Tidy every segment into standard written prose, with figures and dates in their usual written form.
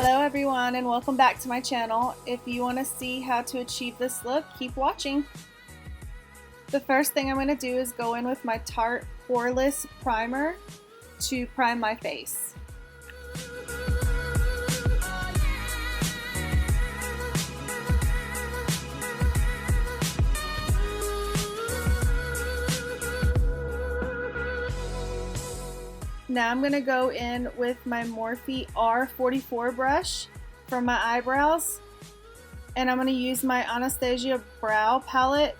Hello everyone and welcome back to my channel. If you want to see how to achieve this look, keep watching. The first thing I'm going to do is go in with my Tarte Poreless Primer to prime my face. Now I'm going to go in with my Morphe R44 brush for my eyebrows, and I'm going to use my Anastasia brow palette.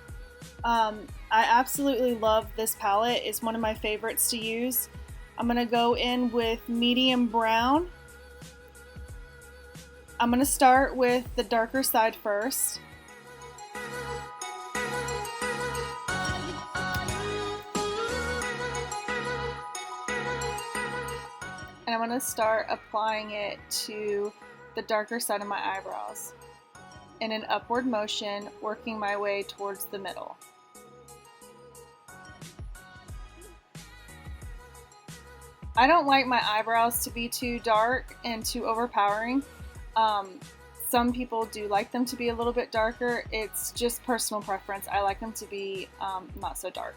I absolutely love this palette. It's one of my favorites to use. I'm going to go in with medium brown. I'm going to start with the darker side first. And I'm going to start applying it to the darker side of my eyebrows in an upward motion, working my way towards the middle. I don't like my eyebrows to be too dark and too overpowering. Some people do like them to be a little bit darker. It's just personal preference. I like them to be not so dark.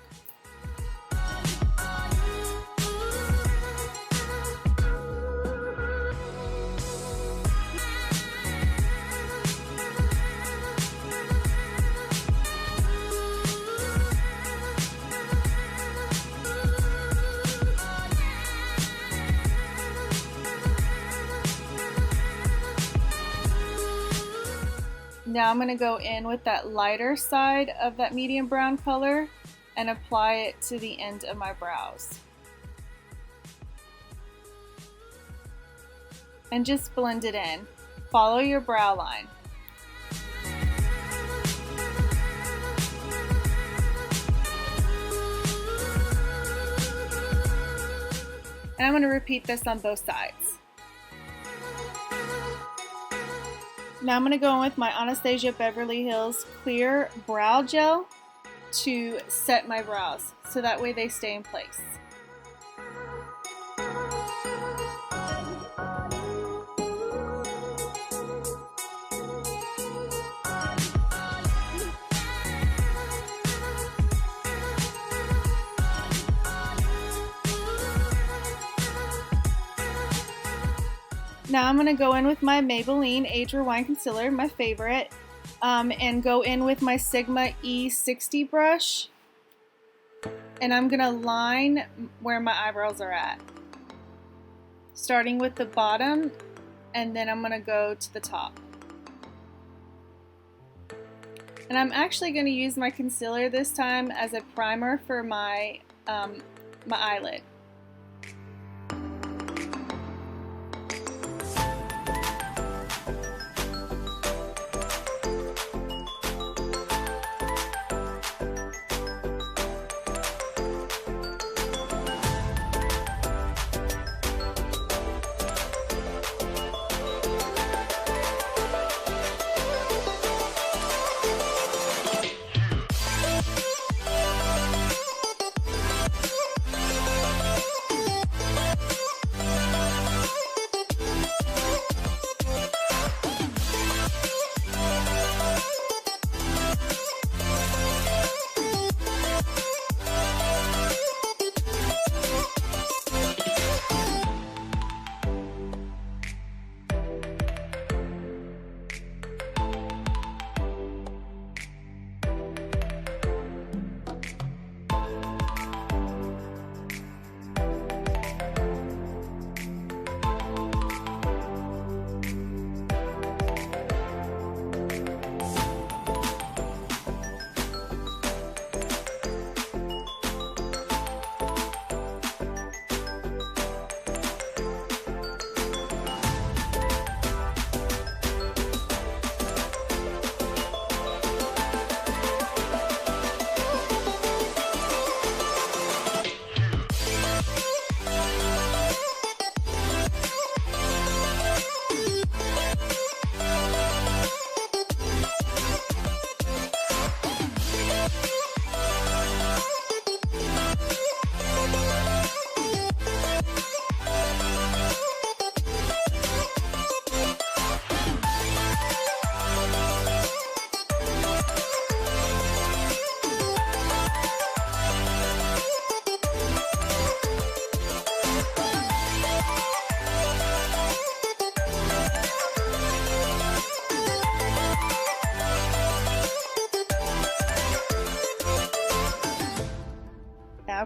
Now I'm going to go in with that lighter side of that medium brown color and apply it to the end of my brows. And just blend it in. Follow your brow line. And I'm going to repeat this on both sides. Now I'm going to go in with my Anastasia Beverly Hills Clear Brow Gel to set my brows, so that way they stay in place. Now I'm going to go in with my Maybelline Age Rewind Concealer, my favorite, and go in with my Sigma E60 brush, and I'm going to line where my eyebrows are at, starting with the bottom, and then I'm going to go to the top. And I'm actually going to use my concealer this time as a primer for my eyelid.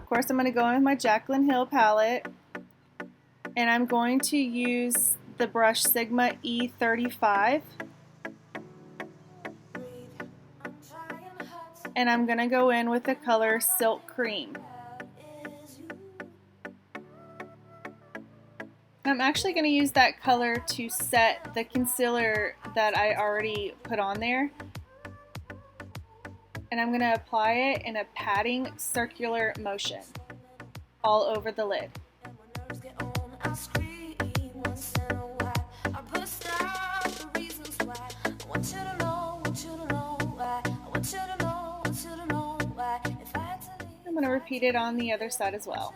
Of course, I'm going to go in with my Jaclyn Hill palette, and I'm going to use the brush Sigma E35, and I'm going to go in with the color Silk Cream. I'm actually going to use that color to set the concealer that I already put on there. And I'm going to apply it in a patting circular motion all over the lid. I'm going to repeat it on the other side as well.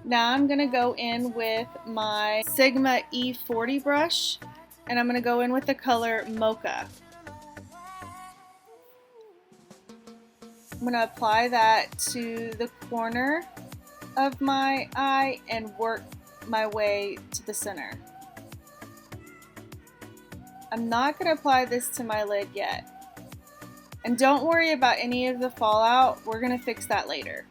Now I'm going to go in with my Sigma E40 brush, and I'm going to go in with the color Mocha. I'm going to apply that to the corner of my eye and work my way to the center. I'm not going to apply this to my lid yet. And don't worry about any of the fallout, we're going to fix that later.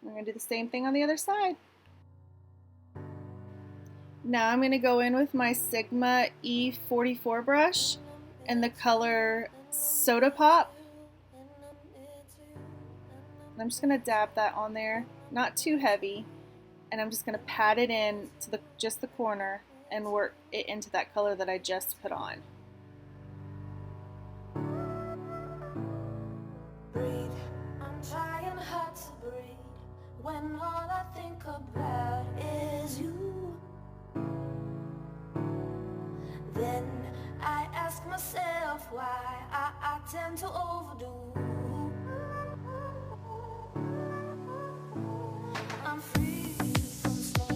I'm going to do the same thing on the other side. Now I'm going to go in with my Sigma E44 brush and the color Soda Pop. And I'm just going to dab that on there, not too heavy, and I'm just going to pat it in to just the corner and work it into that color that I just put on. Breathe. I'm trying hard to breathe when all I think about is you. Then I ask myself why I tend to overdo. I'm free from small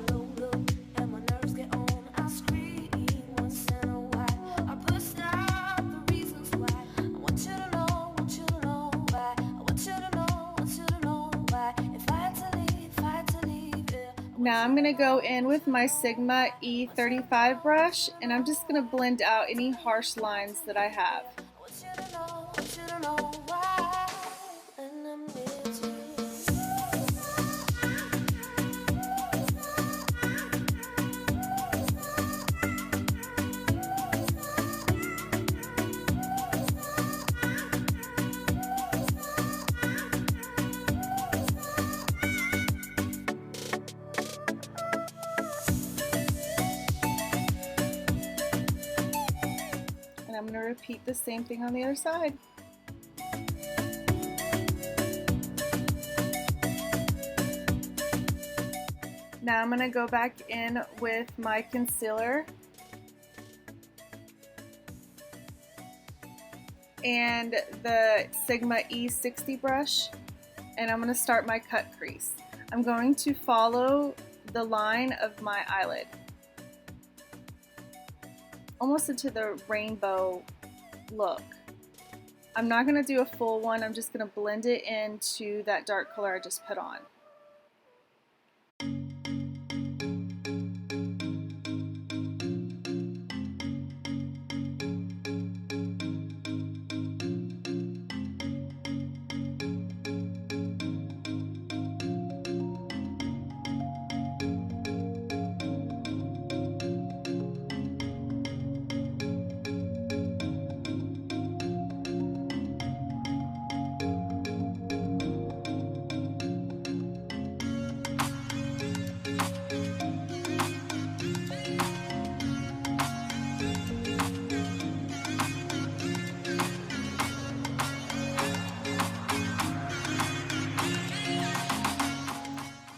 little rock, and my nerves get on. I scream once in a while. I bust out the reasons why. I want you to know, want you to know why. I want you to know, want you to know why. If I had to leave, yeah. Now I'm going to go in with my Sigma E35 brush, and I'm just going to blend out any harsh lines that I have. I want you to know why. And I'm with you. And I'm going to repeat the same thing on the other side. Now I'm going to go back in with my concealer and the Sigma E60 brush, and I'm going to start my cut crease. I'm going to follow the line of my eyelid, almost into the rainbow look. I'm not going to do a full one, I'm just going to blend it into that dark color I just put on.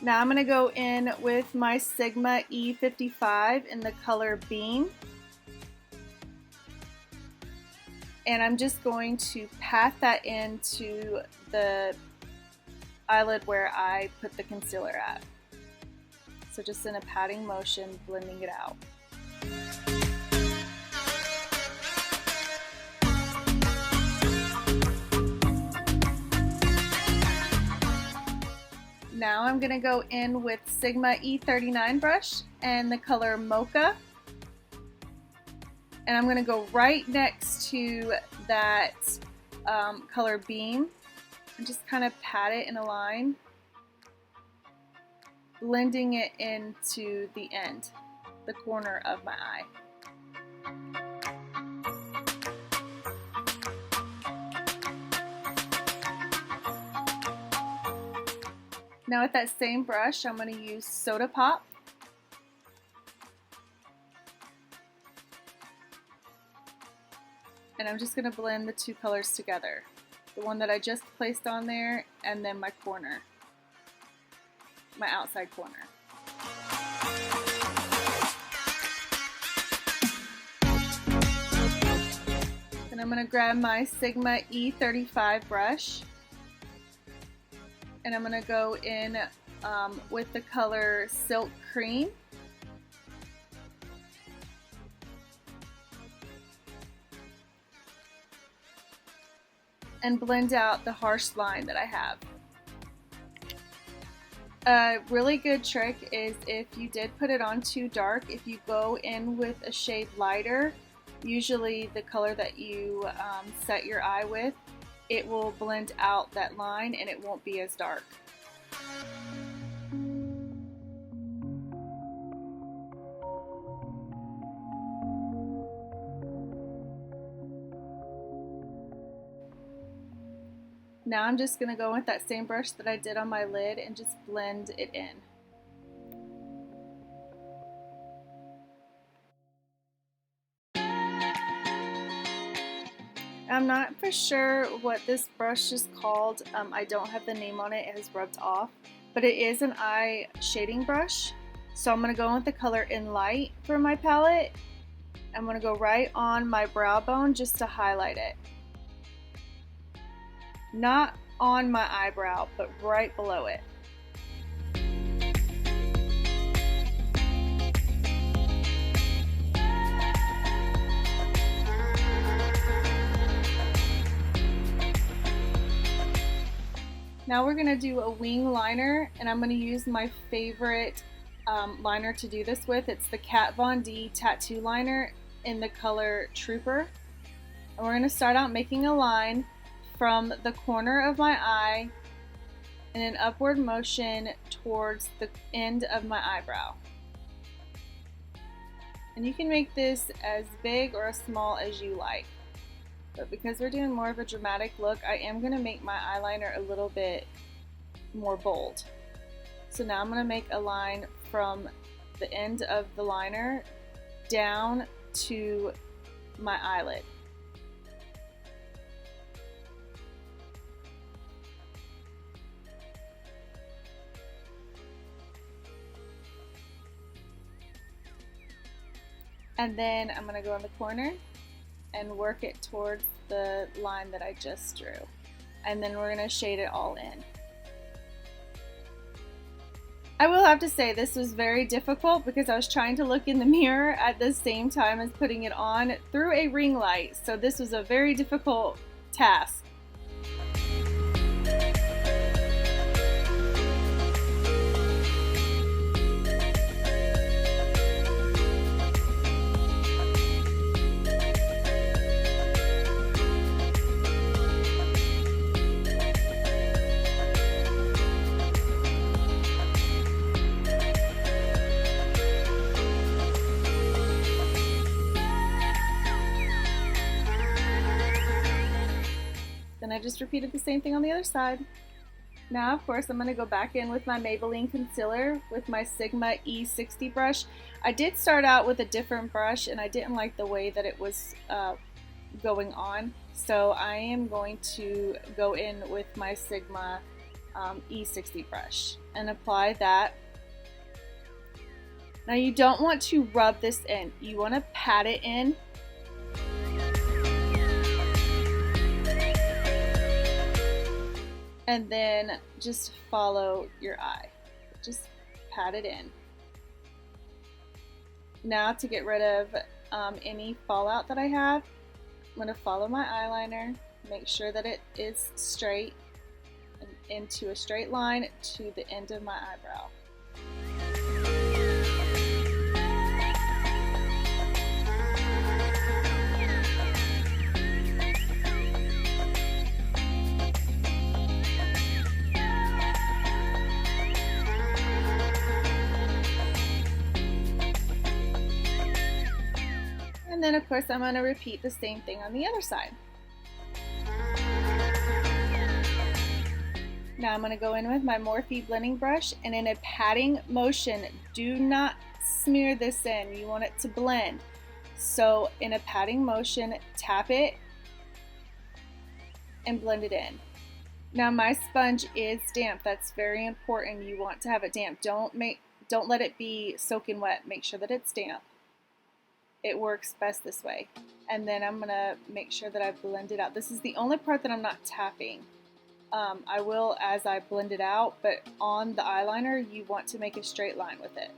Now I'm going to go in with my Sigma E55 in the color Bean. And I'm just going to pat that into the eyelid where I put the concealer at. So just in a patting motion, blending it out. Now I'm going to go in with Sigma E39 brush and the color Mocha. And I'm going to go right next to that color Beam and just kind of pat it in a line, blending it into the end, the corner of my eye. Now with that same brush, I'm going to use Soda Pop. And I'm just going to blend the two colors together. The one that I just placed on there, and then my corner, my outside corner. Then I'm going to grab my Sigma E35 brush. And I'm going to go in with the color Silk Cream. And blend out the harsh line that I have. A really good trick is if you did put it on too dark, if you go in with a shade lighter, usually the color that you set your eye with, it will blend out that line and it won't be as dark. Now I'm just going to go with that same brush that I did on my lid and just blend it in. I'm not for sure what this brush is called. I don't have the name on it. It has rubbed off, but it is an eye shading brush. So I'm going to go with the color In Light for my palette. I'm going to go right on my brow bone just to highlight it. Not on my eyebrow, but right below it. Now we're going to do a wing liner, and I'm going to use my favorite liner to do this with. It's the Kat Von D Tattoo Liner in the color Trooper. And we're going to start out making a line from the corner of my eye in an upward motion towards the end of my eyebrow. And you can make this as big or as small as you like. But because we're doing more of a dramatic look, I am going to make my eyeliner a little bit more bold. So now I'm going to make a line from the end of the liner down to my eyelid. And then I'm going to go in the corner and work it towards the line that I just drew. And then we're going to shade it all in. I will have to say this was very difficult because I was trying to look in the mirror at the same time as putting it on through a ring light. So this was a very difficult task. Then I just repeated the same thing on the other side. Now, of course, I'm going to go back in with my Maybelline concealer with my Sigma E60 brush. I did start out with a different brush and I didn't like the way that it was going on. So I am going to go in with my Sigma E60 brush and apply that. Now you don't want to rub this in. You want to pat it in. and then just follow your eye. Just pat it in. Now to get rid of any fallout that I have, I'm going to follow my eyeliner, make sure that it is straight and into a straight line to the end of my eyebrow. And then of course I'm going to repeat the same thing on the other side. Now I'm going to go in with my Morphe blending brush, and in a patting motion, do not smear this in, you want it to blend. So in a patting motion, tap it and blend it in. Now my sponge is damp, that's very important, you want to have it damp. Don't let it be soaking wet, make sure that it's damp. It works best this way. And then I'm gonna make sure that I blend it out. This is the only part that I'm not tapping. I will as I blend it out, but on the eyeliner, you want to make a straight line with it.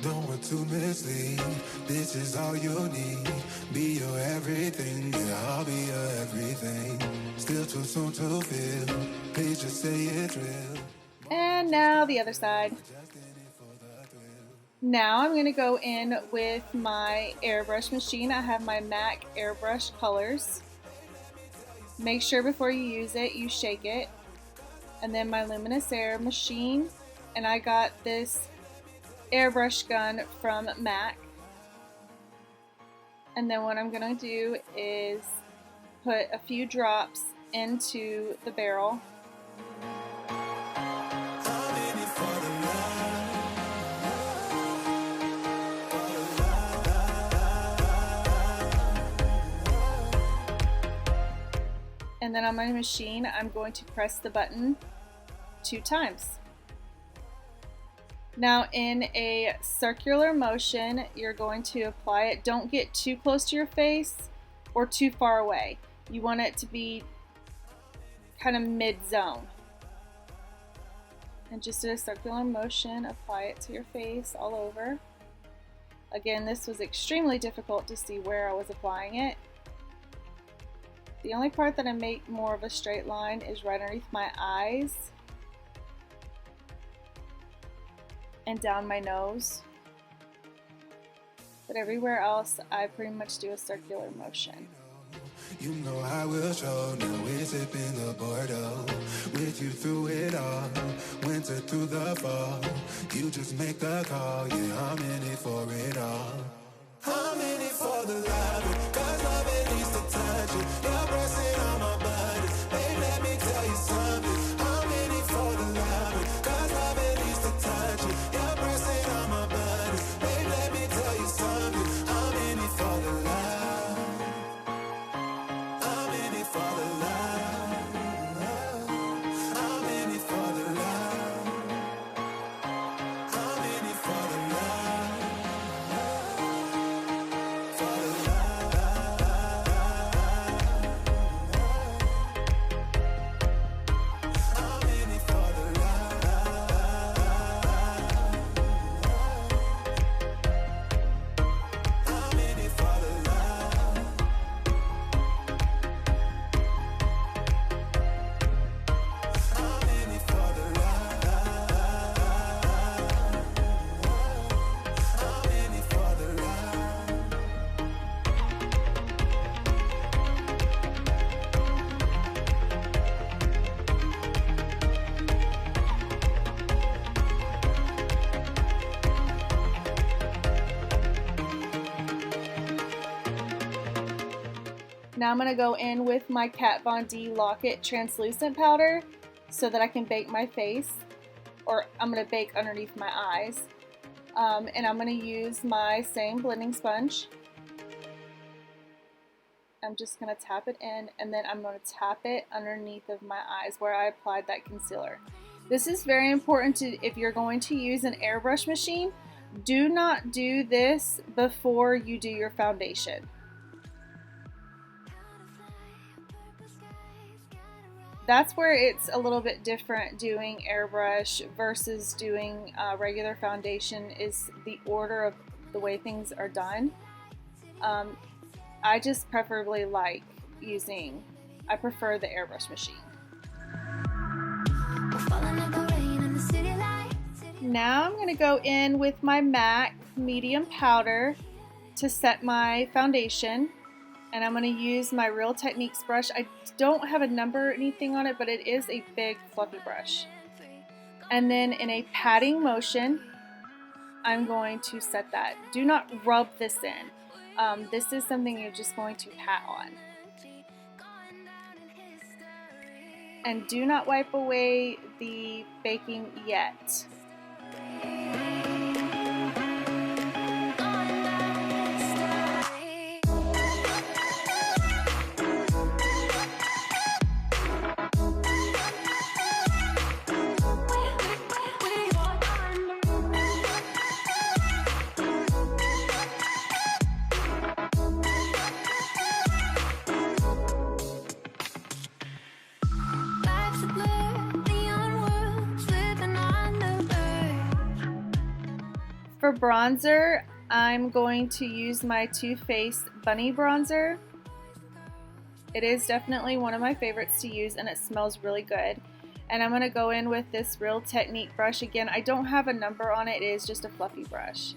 Don't want to mislead, this is all you need. Be your everything, yeah, I'll be your everything. Still too soon to feel, please just say it's real. And now the other side. Now I'm going to go in with my Airbrush Machine. I have my MAC Airbrush colors. Make sure before you use it, you shake it. And then my Luminous Air Machine. And I got this Airbrush Gun from MAC. And then what I'm going to do is put a few drops into the barrel. And then on my machine, I'm going to press the button 2 times. Now in a circular motion, you're going to apply it. Don't get too close to your face or too far away. You want it to be kind of mid-zone. And just in a circular motion, apply it to your face all over. Again, this was extremely difficult to see where I was applying it. The only part that I make more of a straight line is right underneath my eyes and down my nose. But everywhere else, I pretty much do a circular motion. You know I will show, now we're sipping the Bordeaux. With you through it all, winter through the fall. You just make the call, yeah, I'm in it for it all. I'm in it for the love, cause love it needs to touch it. You're pressing on my body, babe, let me tell you something. I'm in it for the love, cause love it needs to touch it. You're pressing on my body, babe, let me tell you something. I'm in it for the love. I'm in it for the love. I'm in it for the love. I'm in it for the love. Now I'm going to go in with my Kat Von D Lock-It translucent powder so that I can bake my face, or I'm going to bake underneath my eyes. And I'm going to use my same blending sponge. I'm just going to tap it in, and then I'm going to tap it underneath of my eyes where I applied that concealer. This is very important if you're going to use an airbrush machine. Do not do this before you do your foundation. that's where it's a little bit different doing airbrush versus doing regular foundation, is the order of the way things are done. I just preferably like I prefer the Airbrush Machine. Now I'm going to go in with my MAC medium powder to set my foundation, and I'm going to use my Real Techniques brush. I don't have a number or anything on it, but it is a big fluffy brush. And then in a patting motion, I'm going to set that. Do not rub this in. This is something you're just going to pat on. And do not wipe away the baking yet. For bronzer, I'm going to use my Too Faced Bunny Bronzer. It is definitely one of my favorites to use, and it smells really good. And I'm going to go in with this Real Technique brush. Again, I don't have a number on it. It is just a fluffy brush.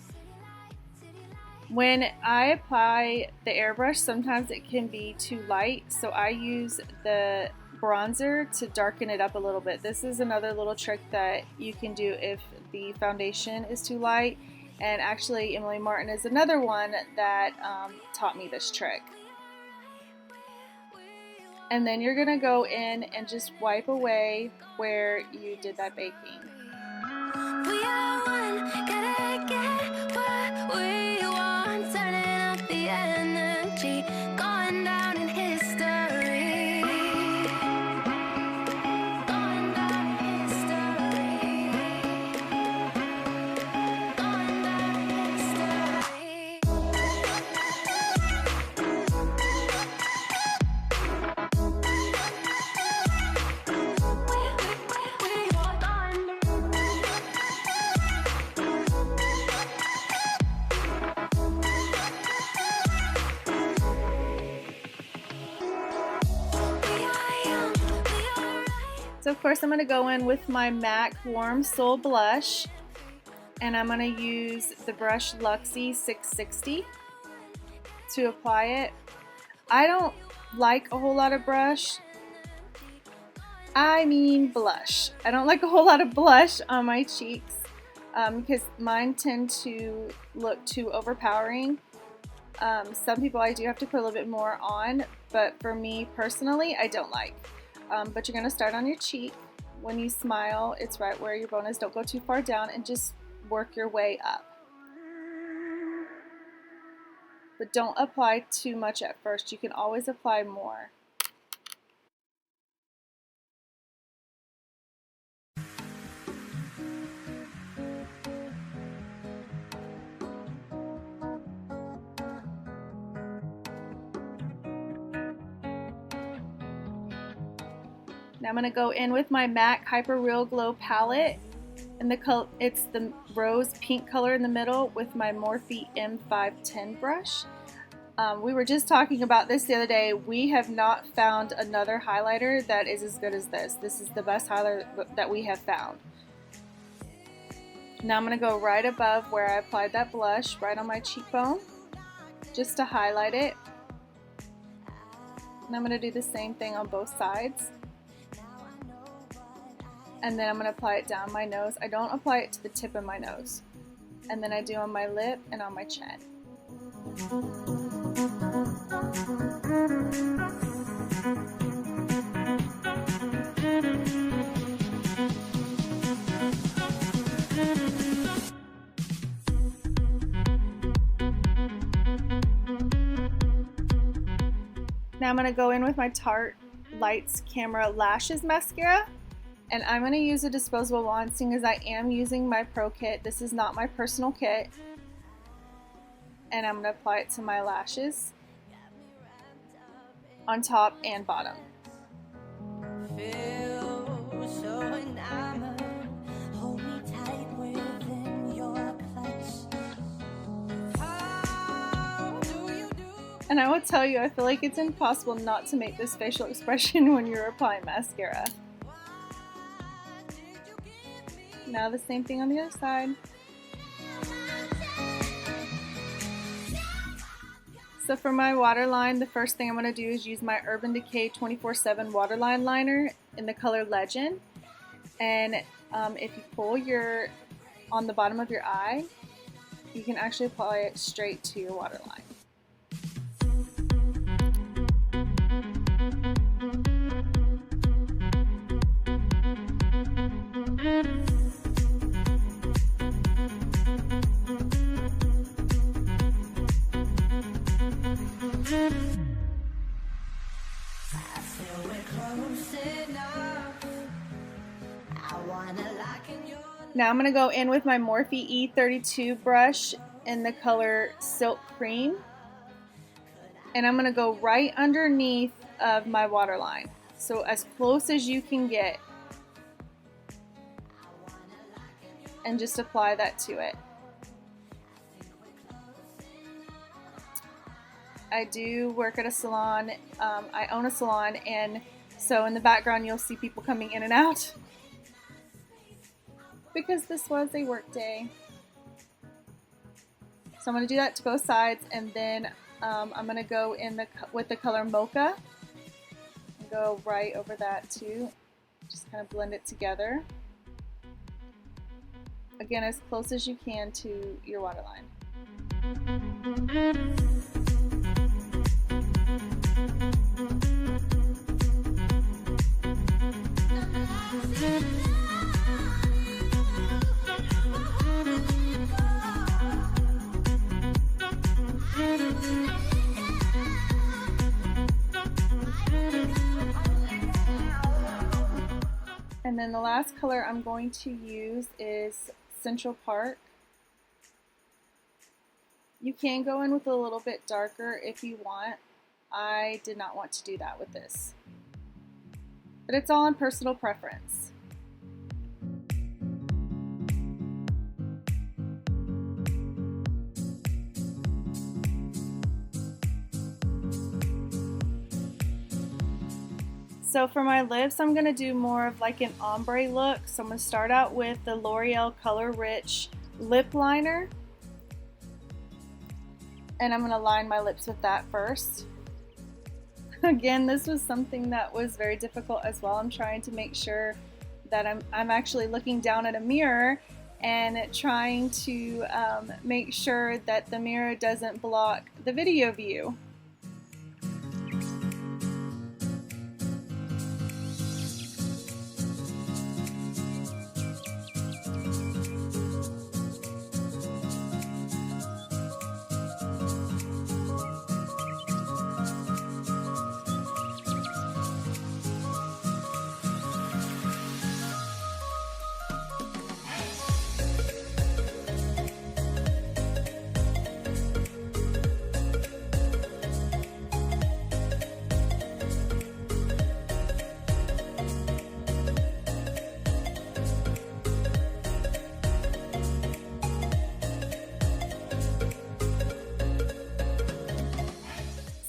When I apply the airbrush, sometimes it can be too light, so I use the bronzer to darken it up a little bit. This is another little trick that you can do if the foundation is too light, and actually Emily Martin is another one that taught me this trick. And then you're gonna go in and just wipe away where you did that baking. We are one, gotta get what we want, turning up the energy, going down in history. Going down in history. Going down in history. We walk on. So of course I'm going to go in with my MAC Warm Soul Blush, and I'm going to use the brush Luxie 660 to apply it. I don't like a whole lot of blush. I don't like a whole lot of blush on my cheeks because mine tend to look too overpowering. Some people I do have to put a little bit more on, but for me personally, I don't like. But you're going to start on your cheek. When you smile, it's right where your bone is. Don't go too far down, and just work your way up. But don't apply too much at first. You can always apply more. Now I'm going to go in with my MAC Hyper Real Glow palette, and it's the rose pink color in the middle, with my Morphe M510 brush. We were just talking about this the other day. We have not found another highlighter that is as good as this. This is the best highlighter that we have found. Now I'm going to go right above where I applied that blush, right on my cheekbone, just to highlight it. And I'm going to do the same thing on both sides. And then I'm going to apply it down my nose. I don't apply it to the tip of my nose. And then I do on my lip and on my chin. Now I'm going to go in with my Tarte Lights Camera Lashes Mascara. And I'm going to use a disposable wand, seeing as I am using my Pro Kit. This is not my personal kit. And I'm going to apply it to my lashes, on top and bottom. feel so enamored. Hold me tight within your clutch. How do you do? And I will tell you, I feel like it's impossible not to make this facial expression when you're applying mascara. Now the same thing on the other side. So for my waterline, the first thing I'm going to do is use my Urban Decay 24/7 Waterline Liner in the color Legend. And if you pull on the bottom of your eye, you can actually apply it straight to your waterline. Now I'm going to go in with my Morphe E32 brush in the color Silk Cream. And I'm going to go right underneath of my waterline. So as close as you can get. And just apply that to it. I do work at a salon. I own a salon, and so in the background you'll see people coming in and out because this was a work day. So I'm going to do that to both sides, and then I'm going to go in with the color Mocha. Go right over that too. Just kind of blend it together. Again, as close as you can to your waterline. And then the last color I'm going to use is Central Park. You can go in with a little bit darker if you want. I did not want to do that with this. But it's all in personal preference. So for my lips, I'm going to do more of like an ombre look. So I'm going to start out with the Loreal Color Rich Lip Liner. And I'm going to line my lips with that first. Again, this was something that was very difficult as well. I'm trying to make sure that I'm actually looking down at a mirror and trying to make sure that the mirror doesn't block the video view.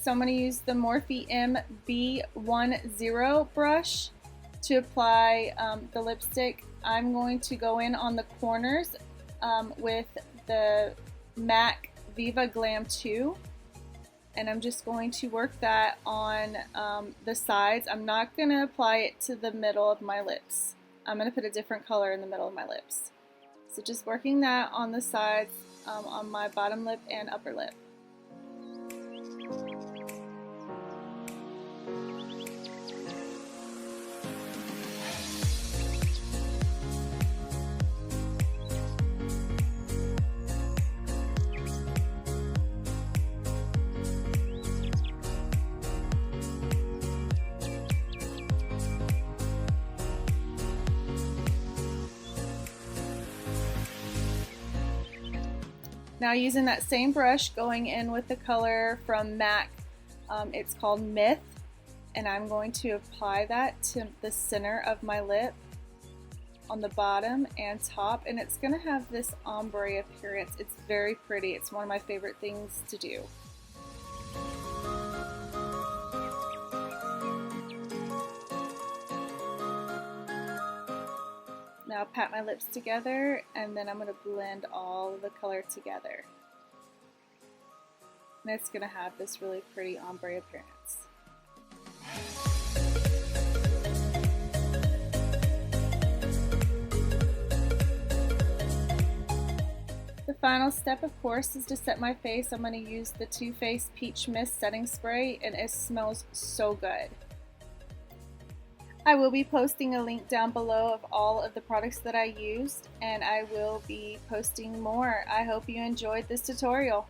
So I'm going to use the Morphe MB10 brush to apply the lipstick. I'm going to go in on the corners with the MAC Viva Glam 2. And I'm just going to work that on the sides. I'm not going to apply it to the middle of my lips. I'm going to put a different color in the middle of my lips. So just working that on the sides, on my bottom lip and upper lip. Now using that same brush, going in with the color from MAC, it's called Myth. and I'm going to apply that to the center of my lip on the bottom and top, and it's going to have this ombre appearance. It's very pretty. It's one of my favorite things to do. Now pat my lips together, and then I'm going to blend all the color together. And it's going to have this really pretty ombre appearance. The final step, of course, is to set my face. I'm going to use the Too Faced Peach Mist Setting Spray, and it smells so good. I will be posting a link down below of all of the products that I used, and I will be posting more. I hope you enjoyed this tutorial.